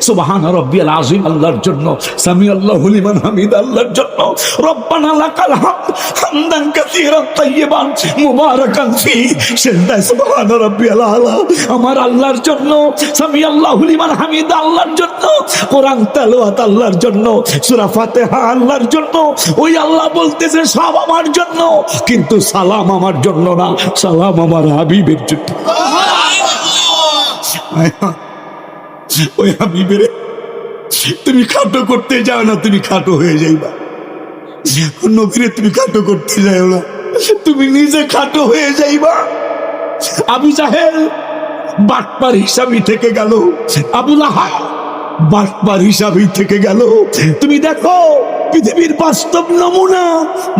সুবহান রাব্বিয়াল আযীম আল্লাহর জন্য, সামি আল্লাহু লিমান হামিদ আল্লাহর জন্য, রব্বানা লাকাল হামদ হামদান কাসীরান তাইয়িবান মুবারাকান ফি, সিজদায় সুবহান রাব্বিয়াল আলা আমার আল্লাহর জন্য, সামি আল্লাহু লিমান হামিদ আল্লাহর জন্য, কোরআন তেলাওয়াত আল্লাহর জন্য, সূরা ফাতিহা আল্লাহর জন্য। ওই আল্লাহ বলতেছে সব আমার জন্য, কিন্তু সালাম আমার জন্য না, সালাম আমার হাবিবের জন্য। ওই হাবিবের তুমি খাটো করতে যাও না, তুমি খাটো হয়ে যাইবা। নবীরে তুমি খাটো করতে যাও না, তুমি নিজে খাটো হয়ে যাইবা। আবু জাহেল বাটপার হিসাবই থেকে গেল, আবু লাহাব বাটপার হিসাবই থেকে গেল। তুমি দেখো পৃথিবীর বাস্তব নমুনা,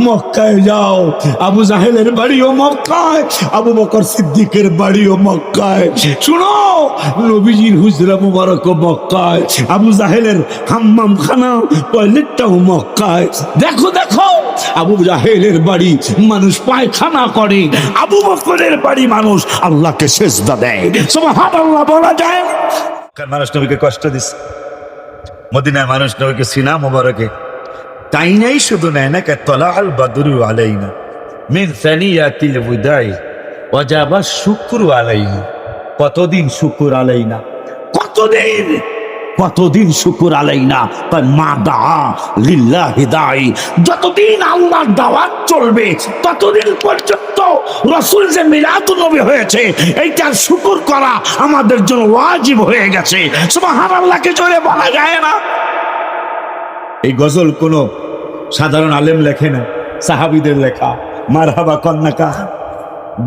মক্কায় যাও, আবু জাহেলের বাড়িও মক্কায়, আবু বকর সিদ্দিকের বাড়িও মক্কায়। শুনো, নবীজির হুজরা মুবারকও মক্কায়, আবু জাহেলের হাম্মাম খানা টয়লেটটাও মক্কায়। দেখো দেখো, আবু জাহেলের বাড়ি মানুষ পায়খানা করে, আবু বকরের বাড়ি মানুষ আল্লাহকে সেজদা দেয়। সুবহানাল্লাহ বলা যায়। মানুষ নবীকে কষ্ট দিচ্ছে, মদিনায় মানুষ নবীকে সিনা মুবারকে তাই নাই শুধু নেয় না, তলা আল বাদরু আলাইনা মিন সানিয়াতিল বিদাই ওয়াজাবা শুকরু আলাইনা। কতদিন শুকুর আলাইনা, কতদিন কতদিন শুকুর আলাইনা। তাই মা দা লিল্লাহি দাই, যতদিন আল্লাহর দাওয়াত চলবে ততদিন পর্যন্ত রাসূল যে মিলাদুন নবী হয়েছে এইটার শুকুর করা আমাদের জন্য ওয়াজিব হয়ে গেছে। সুবহানাল্লাহকে জোরে বলা যায় না। এই গজল কোনো সাধারণ আলেম লেখে না, সাহাবীদের লেখা। মারহাবা কন্যাকা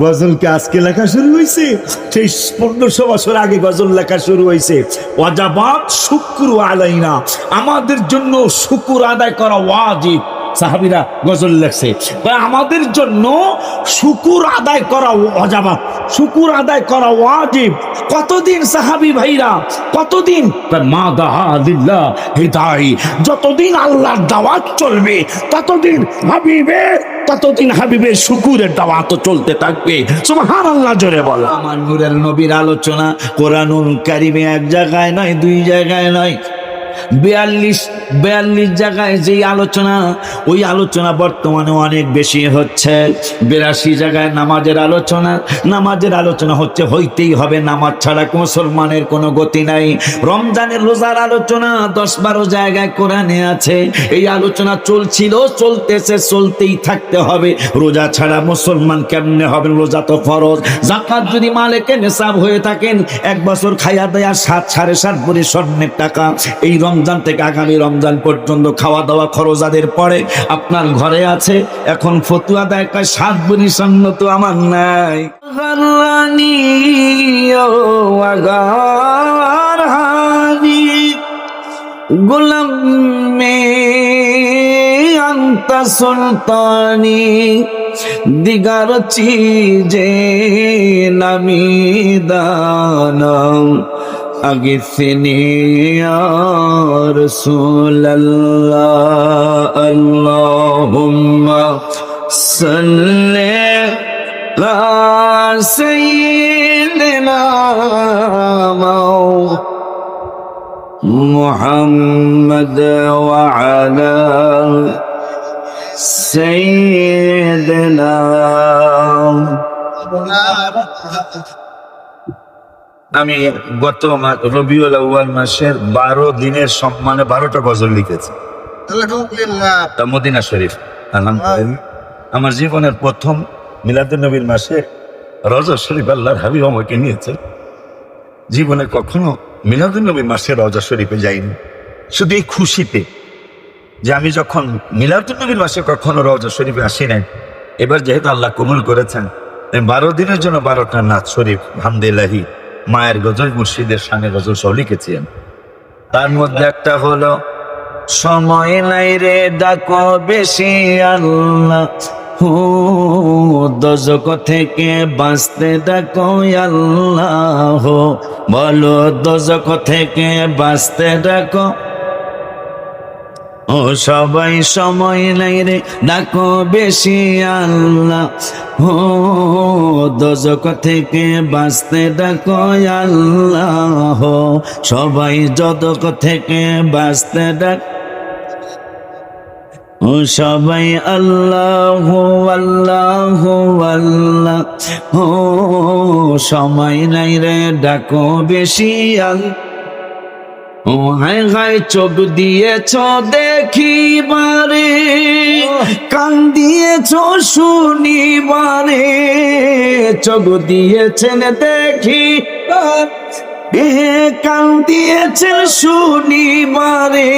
গজলকে আজকে লেখা শুরু হয়েছে, সেই 1500 বছর আগে গজল লেখা শুরু হয়েছে। ওয়াজাবাত শুকরু আলাইনা, আমাদের জন্য শুকুর আদায় করা ওয়াজিব। সাহাবীরা গজল লেখছে, আমাদের জন্য শুকুর আদায় করা ওয়াজাবাত, শুকুর আদায় করা ওয়াজিব। কতদিন সাহাবী ভাইরা, কতদিন? মা দাহা লিল্লাহ হিদাই, যতদিন আল্লাহর দাওয়াত চলবে ততদিন হাবিবের শুকুরের দাওয়াত চলতে থাকবে। সুবহানাল্লাহ জোরে বলো। আমার নূরের নবীর আলোচনা কোরআনুল কারীমে এক জায়গায় নয়, দুই জায়গায় নয়, 42 জায়গায় যেই আলোচনা, ওই আলোচনা বর্তমানে অনেক বেশি হচ্ছে। 82 জায়গায় নামাজের আলোচনা হচ্ছে, হইতেই হবে, নামাজ ছাড়া মুসলমানের কোনো গতি নাই। রমজানের রোজার আলোচনা 10-12 জায়গায় কোরআনে আছে। এই আলোচনা চলছিল, চলতেছে, চলতেই থাকতে হবে। রোজা ছাড়া মুসলমান কেমনে হবে? রোজা তো ফরজ। যাকাত যদি মালিকে নেশাব হয়ে থাকেন, 1 বছর খাইয়া দেয়া 7-7.5 ভরি স্বর্ণের টাকা, এই রমজান থেকে আগামী রমজান পর্যন্ত খাওয়া দাওয়া খরচাদের পরে আপনার ঘরে আছে। এখন ফতুয়া দেয় 7 ভরি স্বর্ণ তো আমার নাই। গোলাম মে আন্তা সুলতানি দিগার চিজে নামি দানম আগিসনি ইয়া রাসূলুল্লাহ। আল্লাহুম্মা সাল্লি আলা সাইয়্যিদিনা মুহাম্মদ ওয়া আলা সাইয়্যিদিনা। আমি গত রবিউল আউয়াল মাসের 12 দিনের সম্মানে 12টা গজল লিখেছি, আলহামদুলিল্লাহ, মদিনা শরীফ। আলহামদুলিল্লাহ, আমার জীবনের প্রথম মিলাদুন নবীর মাসে রওজা শরীফ আল্লাহর হাবিব আমাকে নিয়েছেন। জীবনে কখনো মিলাদুন নবীর মাসে রওজা শরীফে যাইনি, শুধু এই খুশিতে যে আমি যখন মিলাদুন নবীর মাসে কখনো রওজা শরীফে আসি নাই, এবার যেহেতু আল্লাহ কবুল করেছেন, 12 দিনের জন্য 12টা নাত শরীফ হামদুলিল্লাহি মায়ের গজল, মুর্শিদের শানে গজল সব লিখেছি। তার মধ্যে একটা হলো, সময় নাই রে ডাকো বেশি আল্লাহ, দোজখ থেকে বাঁচতে ডাকো আল্লাহ, বলো দোজখ থেকে বাঁচতে ডাকো ও সবাই সময় নাই রে ডাকো বেশি আল্লাহ, ও দোজখ থেকে বাঁচতে ডাকো আল্লাহ, সবাই যদক থেকে বাঁচতে ডাক, ও সবাই আল্লাহ আল্লাহ আল্লাহ, ও সময় নাই রে ডাকো বেশি আল্লাহ। ও হায় হায় চোখ দিয়েছ দেখিবারে, কান দিয়েছ শুনিবারে, চোখ দিয়েছেন দেখি কান দিয়েছেন শুনিবারে,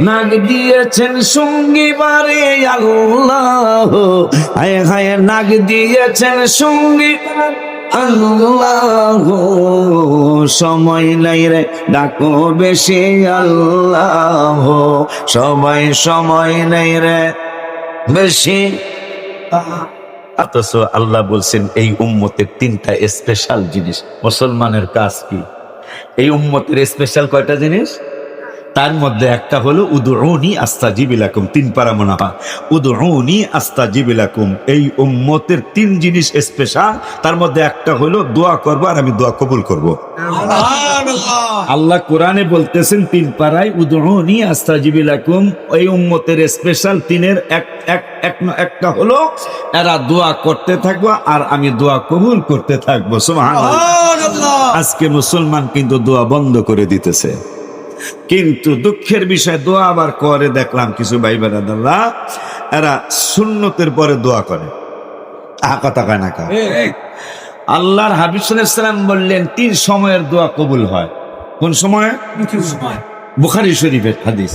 নাক দিয়েছেন শুঙ্গিবারে আল্লাহ, হায় হায় নাক দিয়েছেন শুঙ্গি আল্লাহ, সময় নাই রে ডাকো বেশি আল্লাহ, সবাই সময় নাই রে বেশি। অথচ আল্লাহ বলছেন এই উম্মতের তিনটা স্পেশাল জিনিস। মুসলমানের কাজ কি? এই উম্মতের স্পেশাল কয়টা জিনিস? তার মধ্যে একটা হলো উদউনি আস্তাজিব লাকুম, 3 পারা মনে হয়, উদউনি আস্তাজিব লাকুম। এই উম্মতের 3 জিনিস স্পেশাল, তার মধ্যে একটা হলো দোয়া করবো আর আমি দোয়া কবুল করব। আল্লাহ কোরআনে বলতেছেন 3 পারায় উদউনি আস্তাজিব লাকুম। এই উম্মতের স্পেশাল 3-এর একটা হলো এরা দোয়া করতে থাকবো আর আমি দোয়া কবুল করতে থাকবো। সুবহানাল্লাহ। আজকে মুসলমান কিন্তু দোয়া বন্ধ করে দিতেছে, কিন্তু দুঃখের বিষয় দোয়া আবার করে দেখলাম কিছু ভাই বেরাদাল্লাহ, এরা সুন্নতের পরে দোয়া করে। কথা কয় না কা? আল্লাহর হাবিব সাল্লাল্লাহু আলাইহি ওয়াসাল্লাম বললেন 3 সময়ের দোয়া কবুল হয়। কোন সময়? বুখারী শরীফের হাদিস।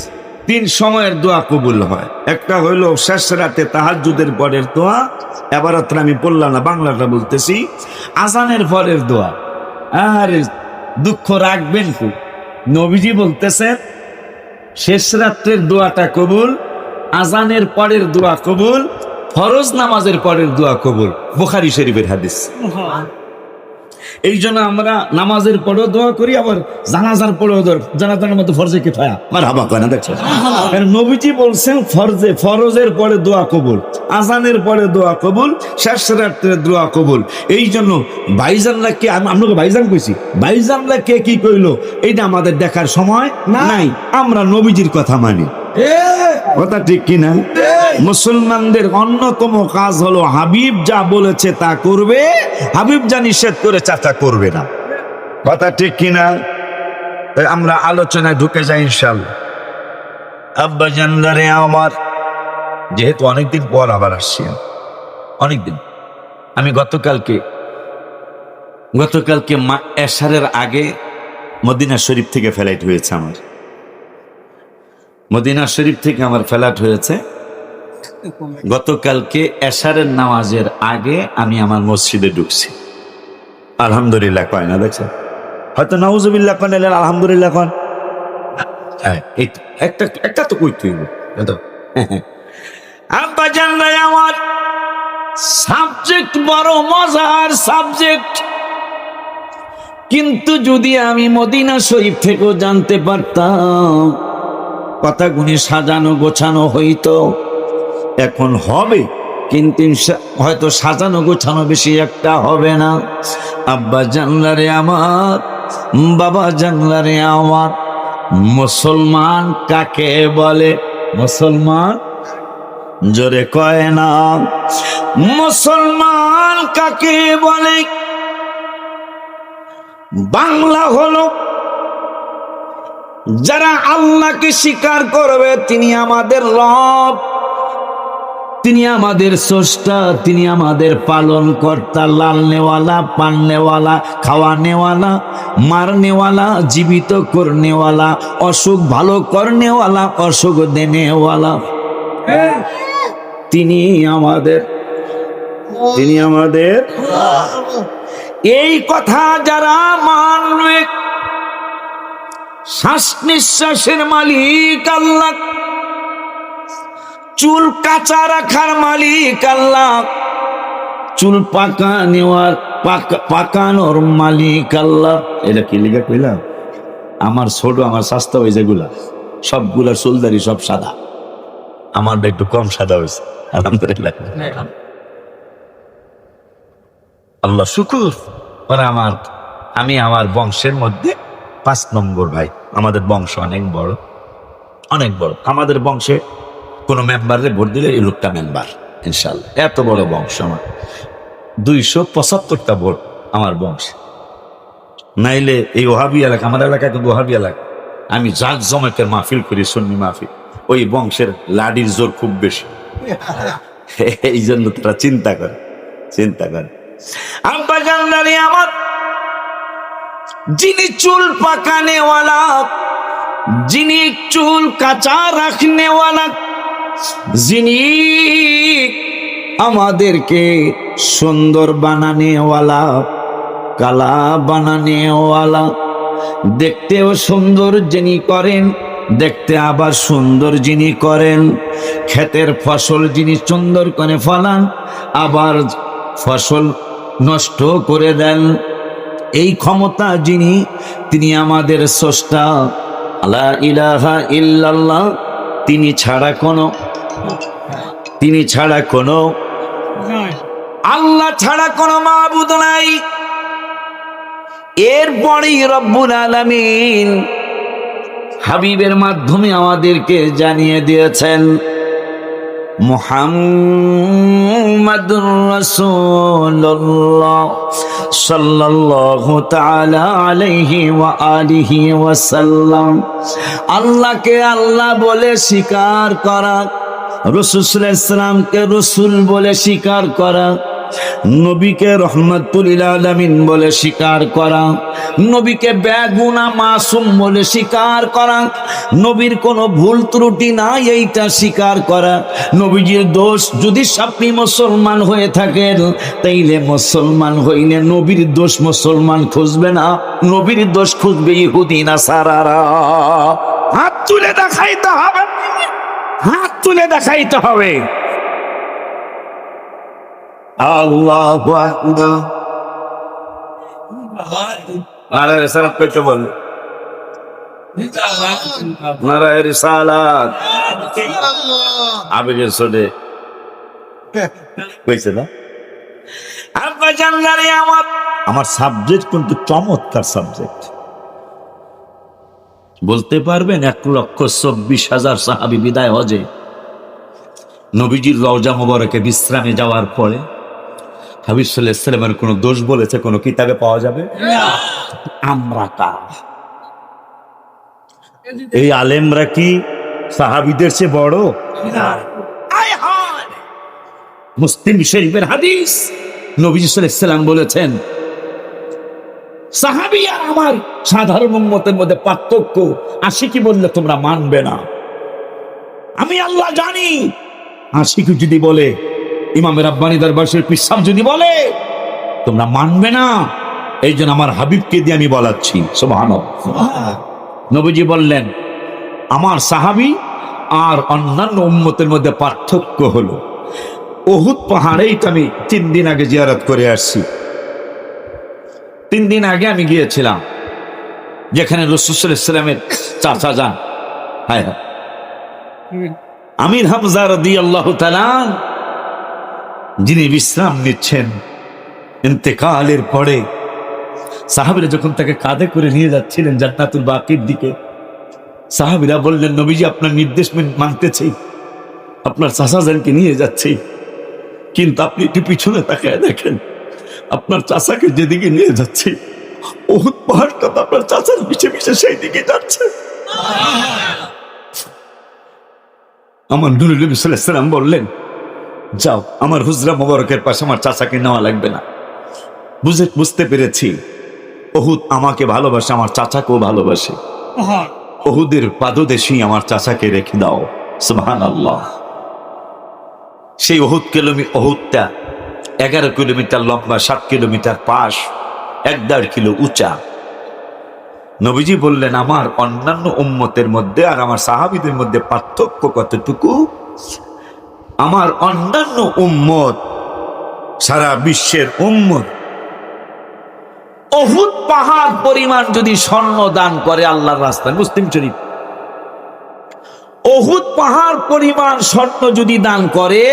3 সময়ের দোয়া কবুল হয়। একটা হইলো শেষ রাতে তাহাজ্জুদের পরের দোয়া, এবারতটা আমি বললাম না, বাংলাটা বলতেছি। আজানের পরের দোয়া। আর দুঃখ রাখবেন খুব, নবীজি বলতেছেন শেষ রাত্রের দোয়াটা কবুল, আজানের পরের দোয়া কবুল, ফরজ নামাজের পরের দোয়া কবুল। বুখারী শরীফের হাদিস। এই জন্য আমরা নামাজের পরেও দোয়া করি, আবার জানাজার পরেও জানাজার মধ্যে ফরজে কিফায়া মারহাবা কয় না, দেখছো? নবীজি বলছেন ফরজের পরে দোয়া কবুল, আজানের পরে দোয়া কবুল, শেষ রাত্রের দোয়া কবুল। এই জন্য ভাইজানরা কে, আপনাকে ভাইজান কইছি, ভাইজানরা কে কি কইলো এইটা আমাদের দেখার সময় নাই, আমরা নবীজির কথা মানি। কথা ঠিক কিনা? মুসলমানদের অন্যতম কাজ হলো হাবিব যা বলেছে তা করবে, হাবিব যা নিষেধ করেছে তা করবে না। কথা ঠিক কিনা? আমরা আলোচনায় ঢুকে যাই ইনশাআল্লাহ। আব্বা জানলারে আমার, যেহেতু অনেকদিন পর আবার আসছি, অনেকদিন, আমি গতকালকে এশারের আগে মদিনা শরীফ থেকে ফ্লাইট হয়েছে আমার, মদিনা শরীফ থেকে আমার ফ্লাইট হয়েছে। গতকালকে এশারের নামাজের আগে আমি আমার মসজিদে ঢুকছি। আলহামদুলিল্লাহ কয় না, দেখছেন? হয়তো নাউজুবিল্লাহ কন, আলহামদুলিল্লাহ কন, একটা তো কইতে হইব। আব্বা জানলে আমার সাবজেক্ট বড় মজার সাবজেক্ট, কিন্তু যদি আমি মদিনা শরীফ থেকেও জানতে পারতাম, কথাগুলি সাজানো গোছানো হইতো। এখন হবে, কিন্তু হয়তো সাজানো গোছানো বেশি একটা হবে না। আব্বা জানলারে আমার, বাবা জানলারে আমার, মুসলমান কাকে বলে? মুসলমান জোরে কয় না, মুসলমান কাকে বলে? বাংলা হলো যারা আল্লাহকে স্বীকার করবে তিনি আমাদের রব, তিনি আমাদের স্রষ্টা, তিনি আমাদের পালন কর্তা, লালনেওয়ালা, পালনেওয়ালা, খাওয়ানেওয়ালা, মারনেওয়ালা, জীবিত করনেওয়ালা, অসুখ ভালো করনেওয়ালা, অসুখ দেনেওয়ালা, তিনি আমাদের এই কথা যারা মানবে, শ্বাস নিঃশ্বাসের মালিক আল্লাহ, চুল কাঁচা রাখার মালিক আল্লাহ, চুল পাকানোর মালিক আল্লাহ। এটা কি লিখা কইলাম? আমার ছোট, আমার স্বাস্থ্য, ওই যেগুলা সবগুলা চুলদারি সব সাদা, আমারটা একটু কম সাদা হয়েছে আলহামদুলিল্লাহ। আল্লাহ শুকুর। আমি আমার বংশের মধ্যে 5 নম্বর ভাই। আমাদের বংশ অনেক বড়, অনেক বড়। আমাদের বংশে কোনো মেম্বারে ভোট দিলে এই লোকটা মেম্বার ইনশাল্লাহ। এত বড় বংশ আমার, 275টা ভোট আমার বংশে। নাইলে এই ওহাবি এলাকা, আমার এলাকা কিন্তু ওহাবি এলাকা, আমি জাক জমকের মাহফিল করি, সুন্নি মাহফিল। ওই বংশের লাডির জোর খুব বেশি, এই জন্য তারা চিন্তা করে। আব্বা জানলারি আমার, যিনি চুল পাকানেওয়ালা, যিনি চুল কাঁচা রাখনেওয়ালা, যিনি আমাদেরকে সুন্দর বানানেওয়ালা, কালা বানানেওয়ালা, দেখতেও সুন্দর যিনি করেন, দেখতে আবার সুন্দর যিনি করেন, ক্ষেতের ফসল যিনি সুন্দর করে ফলান, আবার ফসল নষ্ট করে দেন, এই ক্ষমতা যিনি, তিনি আমাদের স্রষ্টা। লা ইলাহা ইল্লাল্লাহ, তিনি ছাড়া কোনো আল্লাহ ছাড়া কোনো মাবুদ নাই। এরপরেই রব্বুল আলামিন হাবিবের মাধ্যমে আমাদেরকে জানিয়ে দিয়েছেন মুহাম্মাদুর রাসূলুল্লাহ সাল্লাল্লাহু তাআলা আলাইহি ওয়া আলিহি ওয়াসাল্লাম। আল্লাহকে আল্লাহ বলে স্বীকার করা, রাসূল সাল্লাল্লাহু আলাইহি ওয়াসাল্লামকে রাসূল বলে স্বীকার করা, নবীকে রহমাতুল লিল আলামিন বলে স্বীকার করা, নবীকে বেগুনা মাসুম বলে স্বীকার করা, নবীর কোনো ভুল ত্রুটি নাই এইটা স্বীকার করা। নবীজির দোষ যদি আপনি মুসলমান হয়ে থাকেন, তাইলে মুসলমান হইলে নবীর দোষ মুসলমান খুঁজবে না, নবীর দোষ খুঁজবে ইহুদি নাসারারা। হাত তুলে দেখাইতে হবে, হাত তুলে দেখাইতে হবে। আল্লাহু আকবার। নারায়ে রিসালাত কইতে বল, নারায়ে রিসালাত আবেগের সদে কইছে না। আব্বা জানলারে আমার সাবজেক্ট কিন্তু চমৎকার সাবজেক্ট। বলতে পারবেন 1,24,000 সাহাবী বিদায় হজে নবীজির রওজা মোবারকে বিশ্রামে যাওয়ার পরে হাবিব সাল্লাল্লাহু আলাইহি ওয়াসাল্লামের কোনো দোষ বলেছে কোনো কিতাবে পাওয়া যাবে না। আমরা কারা? এই আলেমরা কি সাহাবীদের চেয়ে বড়? মুসলিম শরীফের হাদিস, নবীজি সাল্লাল্লাহু আলাইহি ওয়াসাল্লাম বলেছেন সাহাবী আর আমার সাধারণ উম্মতের মধ্যে পার্থক্য আশিকি বললে তোমরা মানবে না। আমি আল্লাহ জানি, আশিকি যদি বলে, ইমাম রাব্বানী দরবার শরীফ পিসাব যদি বলে, তোমরা মানবে না। এই জন্য আমার হাবিবকে দিয়ে আমি বলাচ্ছি। সুবহানাল্লাহ। নবীজি বললেন আমার সাহাবী আর অন্যান্য উম্মতের মধ্যে পার্থক্য হলো উহুদ পাহাড়েই আমি 3 দিন আগে জিয়ারত করে আসছি। 3 দিন আগে আমি গিয়েছিলাম যেখানে রাসূল সাল্লাল্লাহু আলাইহি ওয়াসাল্লামের চাচা যান, আমির হামজা রাদিয়াল্লাহু তাআলা, যিনি বিশ্রাম নিচ্ছেন ইন্তেকালের পরে। সাহাবীরা যখন তাকে কাঁধে করে নিয়ে যাচ্ছিলেন জান্নাতুল বাকির দিকে, সাহাবীরা বললেন নবীজি আপনার নির্দেশ মানতেছি, আপনার চাচা জানকে নিয়ে যাচ্ছি, কিন্তু আপনি একটু পিছনে তাকায় দেখেন আপনার চাচাকে যেদিকে নিয়ে যাচ্ছি উহুদ পাহাড়টা তো আপনার চাচার পিছে পিছে সেই দিকে যাচ্ছে। আমার নূর নবী সাল্লাল্লাহু আলাইহি ওয়াসাল্লাম বললেন যাও, আমার হুজরা মোবারকের পাশে আমার চাচাকে নেওয়া লাগবে না। বুঝতে পেরেছি উহুদ আমাকে ভালোবাসে, আমার চাচাকেও ভালোবাসে। উহুদের পাদদেশেই আমার চাচাকে রেখে দাও। সুবহানাল্লাহ। সেই উহুদটা 11 কিলোমিটার লম্বা, 7 কিলোমিটার পাশ, 1.5 কিলো উঁচা। নবীজি বললেন আমার অন্যান্য উম্মতের মধ্যে আর আমার সাহাবীদের মধ্যে পার্থক্য কতটুকু? আমার অন্যান্য উম্মত, সারা বিশ্বের উম্মত উহুদ পাহাড় পরিমাণ যদি স্বর্ণ দান করে আল্লাহর রাস্তায়, মুসলিম শরীফ উহুদ পাহাড় পরিমাণ স্বর্ণ যদি দান করে,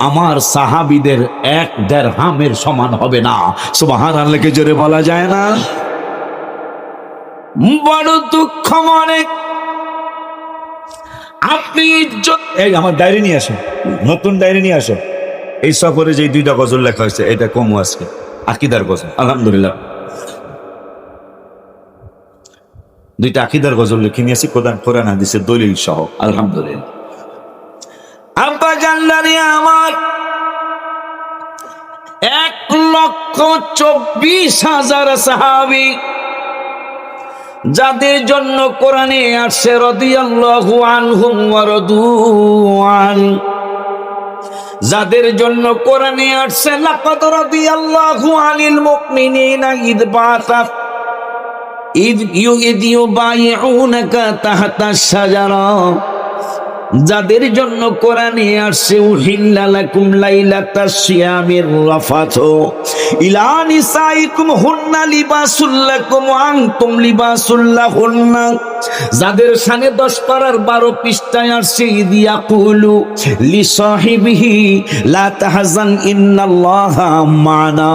আমার সাহাবীদের 1 দিরহামের সমান হবে না। সুবহানাল্লাহকে জোরে বলা যায় না? বড় দুঃখ মনে। আপনি এই আমার ডায়েরি নিয়ে আসো, নতুন ডায়েরি নিয়ে আসো। এই সফরে যে 2টা গজল লেখা হয়েছে, এটা কম আজকে আকীদার গজল। আলহামদুলিল্লাহ 2টা আকীদার গজল লিখে নিয়েছি, কোরআন হাদিসের দলিল সহ। আলহামদুলিল্লাহ। আব্বা জানলানি আমার 1,24,000 সাহাবী, যাদের জন্য কোরআনে আসছে রাদিয়াল্লাহু আনহুম ওয়া রাদু আন, যাদের জন্য কোরআনে আসছে লাকাদ রাদিয়াল্লাহু আনিল মুমিনিনা ইয বাআসা ইয ইউবাইউনাকা তাহতাশ শাজারা, যাদের জন্য কোরআনে আসছে উহিল্লা লাকুম লাইলাতাস সিয়ামির রাফাতু ইলা নিসাইকুম হুন্না লিবাসুল লাকুম ওয়া আনতুম লিবাসুল লাহুন্না, যাদের শানে 10 পারার 12 পৃষ্ঠায় আসছে ইয়াকুলু লিসাহিবিহি লা তাহজান ইন্নাল্লাহা মা'না,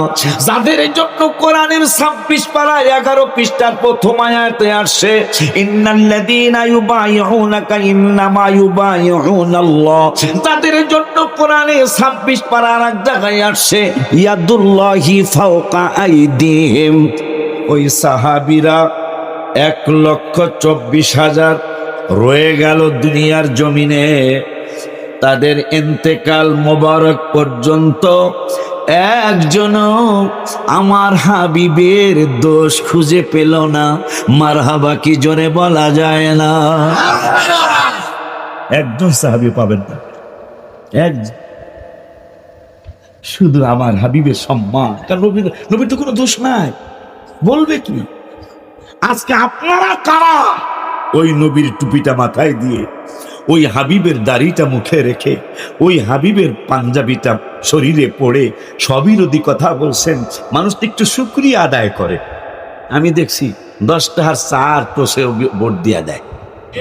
যাদের জন্য কোরআনের 26 পারা 11 পৃষ্ঠার প্রথম আয়াতে আসছে ইন্নাল্লাযীনা ইউবাইউনাকা ইন্নামা ইউবাইউনাল্লাহ, তাদের জন্য কোরআনে 26 পারা আর এক জায়গায় আসছে ইয়াদুল্লাহি ফাওকা আইদিহিম। ওই সাহাবীরা 1,24,000 রয়ে গেল দুনিয়ার জমিনে। তাদের ইন্তেকাল মোবারক পর্যন্ত একজনও আমার হাবিবের দোষ খুঁজে পেল না। মারহাবা কি জোরে বলা যায় না? একজন সাহাবী পাবেন না, শুধু আমার হাবিবের সম্মান। কারণ নবীর তো কোনো দোষ নাই, বলবে কি? আজকে আপনারা কারা ওই নবীর টুপিটা মাথায় দিয়ে, ওই হাবিবের দাড়িটা মুখে রেখে, ওই হাবিবের পাঞ্জাবিটা শরীরে পড়ে সবিরোধী কথা বলছেন? মানুষ তো একটু শুকরিয়া আদায় করে। আমি দেখছি 10 টাকার চার তো সে ভোট দিয়া দেয়।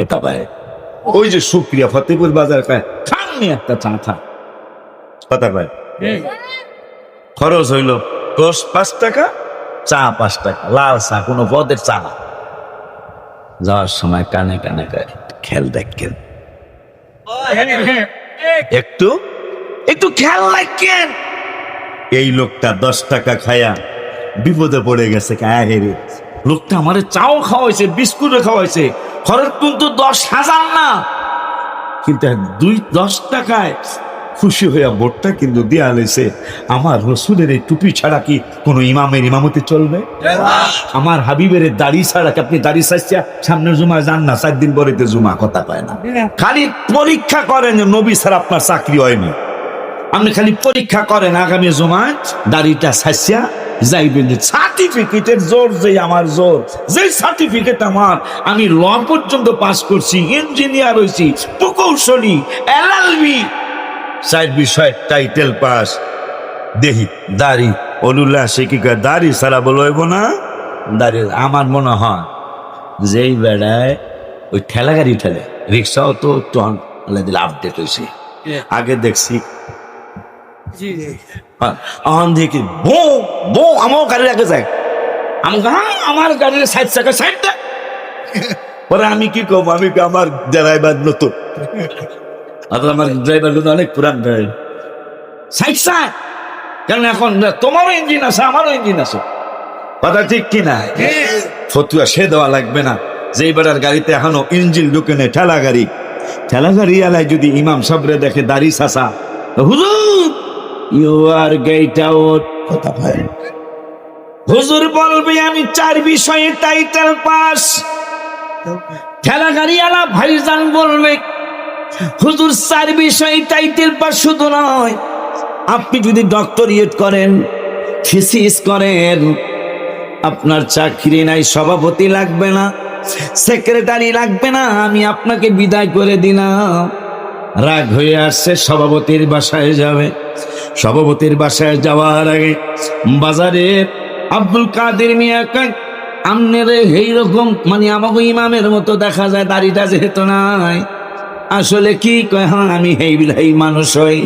এটা ভাই ওই যে শুকরিয়া ফতেপুর বাজার খায় খাননি একটা চা খা কথা ভাই, খরচ হইল 5 টাকা, চা 5 টাকা, লাল চা, কোনো পদের চা না। যাওয়ার সময় কানে কানে খেয়াল দেখেন, একটু একটু খেয়াল রাখেন। এই লোকটা 10 টাকা খায়া বিপদে পড়ে গেছে। হেরে লোকটা আমারে চাও খাওয়াইছে, বিস্কুটও খাওয়াইছে, খরচ কিন্তু 10,000 না, কিন্তু 10 টাকায় খুশি হইয়া ভোটটা কিন্তু দিয়া লেছে। আমার রসুলের এই টুপি ছাড়া কি কোন ইমামের ইমামতি চলবে? আমার হাবিবের দাড়ি ছাড়া কি আপনি দাড়ি চাইছে সামনের জুমায় যান না, 4 দিন পরে জুমা কথা পায় না। খালি পরীক্ষা করেন যে নবী ছাড়া আপনার চাকরি হয়নি, আপনি খালি পরীক্ষা করেন আগামী জুমায় দাড়িটা ছাইছিয়া যাইবেন। সার্টিফিকেটের জোর যে আমার জোর, যে সার্টিফিকেট আমার, আমি ল পর্যন্ত পাস করছি, ইঞ্জিনিয়ার হয়েছি, প্রকৌশলী, এলএলবি, 4 বিষয় টাইটেল পাস। দেখি দাড়ি অলুল্লাহ সে কি দাড়ি সারা বলব না? দাড়ি আমার মনে হয় যেই বেড়ায় ওই ঠেলা গাড়ি ঠেলে, রিক্সাও তো একটু আপডেট হয়েছে। আগে দেখছি দেখি বো বো আমার গাড়ির আগে যায়, আমার গাড়ির 60 চাকা 60টা। পরে আমি কি করবো? আমি আমার ড্রাইভার নতুন, আমার ড্রাইভার কিন্তু অনেক পুরান ড্রাইভার, 60 কারণ এখন তোমারও ইঞ্জিন আছে, আমারও ইঞ্জিন আছে, কথা ঠিক কিনা? ফতুয়া সে দেওয়া লাগবে না যে বেড়ার গাড়িতে এখনো ইঞ্জিন ঢুকে নেই। ঠেলা গাড়ি আলাই যদি ইমাম সাবরে দেখে দাড়ি চাচা, হুজুর ইউ আর গেট আউট, কথা ভাই। হুজুর বলবে আমি 4 বিষয়ে টাইটেল পাস। ঠেলা গাড়ি আলা ভাইজান বলবে হুজুর 4 বিষয়ে টাইটেল পাস। শুধু নয়, আপনি যদি ডক্টরিয়েট করেন, থিসিস করেন, আপনার চাকরি নাই, সভাপতি লাগবে না, সেক্রেটারি লাগবে না, আমি আপনাকে বিদায় করে দিলাম। রাগ হয়ে আসছে, সভাপতির বাসায় যাবে। সভাপতির বাসায় যাওয়ার আগে বাজারে আব্দুল কাদের মিয়া আমনের এইরকম মানে আমাকে ইমামের মতো দেখা যায়, দাড়িটা যেহেতু নাই। আসলে কি কয়, হ্যাঁ আমি এই মানুষ হই।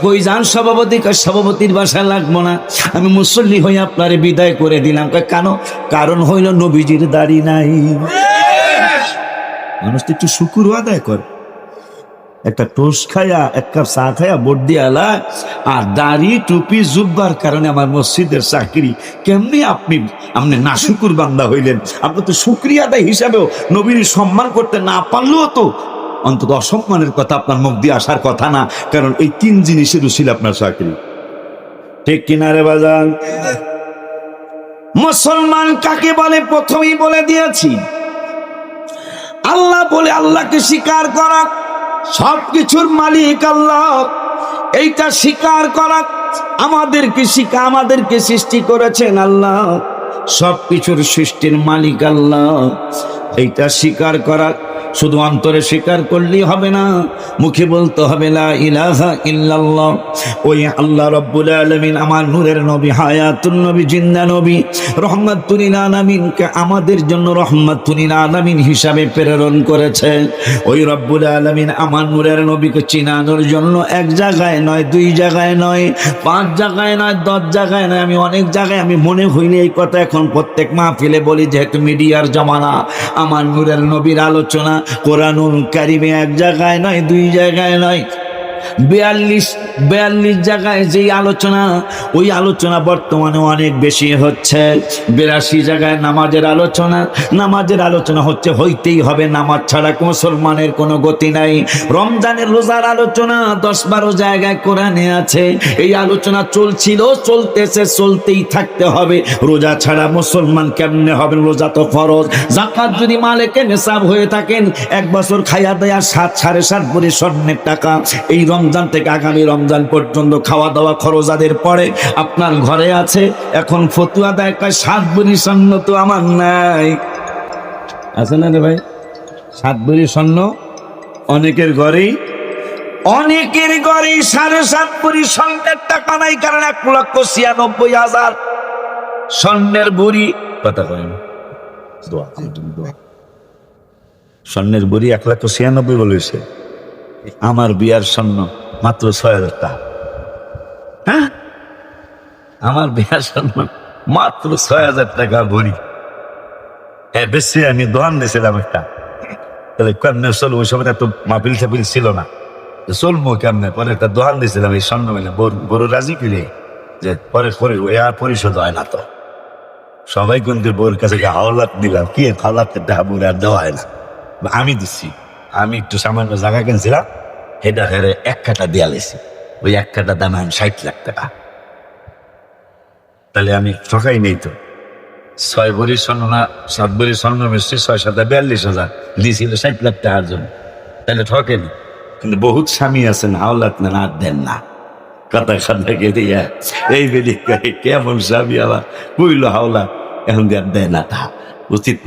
কই যান সভাপতি? কয় সভাপতির বাসায় লাগবো না, আমি মুসল্লি হয়ে আপনারে বিদায় করে দিলাম। কয় কেন? কারণ হইল নবীজির দাড়ি নাই। মানুষ তো একটু শুকুর আদায় করে, একটা টোস্ট খায়া এক কাপ চা খায়া ভোট দিয়ালা, আর দাড়ি টুপি জুব্বার কারণে আমার মসজিদের চাকরি। কেমনি আপনি না শুকুর বান্দা হইলেন? আপনি তো শুকরিয়া আদায় হিসাবেও নবীর সম্মান করতে না পারলেও তো অন্তত অসম্মানের কথা আপনার মুখ দিয়ে আসার কথা না, কারণ এই 3 জিনিসের উচিত আপনার চাকরি। ঠিক কিনা রে বাজান? মুসলমান কাকে বলে প্রথমেই বলে দিয়েছি। আল্লাহ বলে, আল্লাহকে স্বীকার করা, সবকিছুর মালিক আল্লাহ, এইটা স্বীকার করা। আমাদেরকে সৃষ্টি করেছেন আল্লাহ, সবকিছুর সৃষ্টির মালিক আল্লাহ, এইটা স্বীকার করা। শুধু অন্তরে স্বীকার করলেই হবে না, মুখে বলতে হবে লা ইলাহা ইল্লাল্লাহ। ওই আল্লাহ রব্বুল আলামিন আমার নূরের নবী, হায়াতুন নবী, জিন্দা নবী, রহমাতুল লিল আলামিনকে আমাদের জন্য রহমাতুল লিল আলামিন হিসাবে প্রেরণ করেছে। ওই রব্বুল আলামিন আমার নূরের নবীকে চিনানোর জন্য 1 জায়গায় নয়, 2 জায়গায় নয়, 5 জায়গায় নয়, 10 জায়গায় নয়, আমি অনেক জায়গায়, আমি মনে হইলে এই কথা এখন প্রত্যেক মাহফিলে বলি, যেহেতু মিডিয়ার জমানা। আমার নূরের নবীর আলোচনা কোরআনুল কারিমে 1 জায়গায় নয়, 2 জায়গায় নয়, 42 জায়গায় যেই আলোচনা, ওই আলোচনা বর্তমানে অনেক বেশি হচ্ছে। 82 জায়গায় নামাজের আলোচনা হচ্ছে, হইতেই হবে, নামাজ ছাড়া মুসলমানের কোনো গতি নাই। রমজানের রোজার আলোচনা 10-12 জায়গায় কোরআনে আছে, এই আলোচনা চলছিল, চলতেছে, চলতেই থাকতে হবে। রোজা ছাড়া মুসলমান কেমনে হবে? রোজা তো ফরজ। যাকাত যদি মালিকে নেশাব হয়ে থাকেন, 1 বছর খাইয়া দেয়া 7-7.5 ভরি স্বর্ণের টাকা, এই রমজান থেকে আগামী রমজান পর্যন্ত খাওয়া দাওয়া খরচাদের পরে আপনার ঘরে আছে। এখন ফতুয়া দেয় 7 ভরি স্বর্ণ তো আমার নাই, আছে না রে ভাই? 7 ভরি স্বর্ণ অনেকের ঘরেই 7.5 ভরি স্বর্ণের টাকা নাই, কারণ 1,96,000 স্বর্ণের ভরি। কথা কয় না, স্বর্ণের ভরি 1,96,000 বলেছে। আমার বিয়ার স্বর্ণ মাত্র 6,000 টাকা। হ্যাঁ, আমার বিয়ার স্বর্ণ মাত্র 6,000 টাকা ভরি। হ্যাঁ, বেশি আমি দোকান দিয়েছিলাম একটা। তাহলে কেমনে চলবো? ওই সময় তো মাহফিল টাফিল ছিল না, চলবো কেমনে? পরে একটা দোকান দিয়েছিলাম এই স্বর্ণ মিলে, বড় রাজি কিনে যে পরে পরিশোধ হয় না। তো সবাই কিন্তু বোর কাছে হাওলাত দিলাম, কি হাওলাত বলে আর দেওয়া হয় না। আমি দিচ্ছি, আমি একটু সামান্য জায়গা কিনছিলাম, এটা হেরে 1 কাঠা দেয়া লেছি। ওই 1 কাঠা দাম আমি 60 লাখ টাকা। তাহলে আমি ঠকাই নেই তো। 6 ভরি স্বর্ণ না 7 ভরি স্বর্ণ মিশছে 6-7 42,000 দিয়েছিল 60 লাখ টাকার জন্য। তাহলে ঠকেনি। কিন্তু বহুত স্বামী আছেন হাওলাত নেন আর দেন না, কথা কে দিয়া এই বেদি কেমন স্বামী আবার কইল হাওলাত, এখন দিয়ে দেয় না। তা উচিত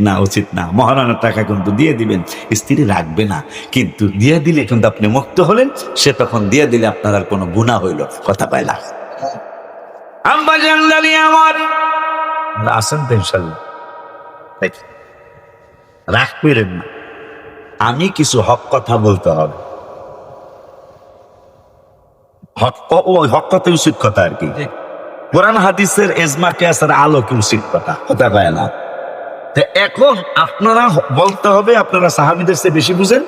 না। মহারানার টাকা কিন্তু দিয়ে দিবেন, স্ত্রী রাখবে না, কিন্তু দিয়ে দিলে কিন্তু আপনি মুক্ত হলেন। সে তখন দিয়ে দিলে আপনার আর কোনো গুনাহ হইল, কথা পাইলা। আম্মা জানলানি আমার আসেন তো ইনশাল্লাহ, রাগ করেন না। আমি কিছু হক কথা বলতে হবে, হক কথা উচিত কথা আর কি। কোরআন হাদিসের এজমা কিয়াসের আলোকে উচিত কথা পায় না। এখন আপনারা বলতে হবে আপনারা সাহাবীদের চেয়ে বেশি বুঝেন,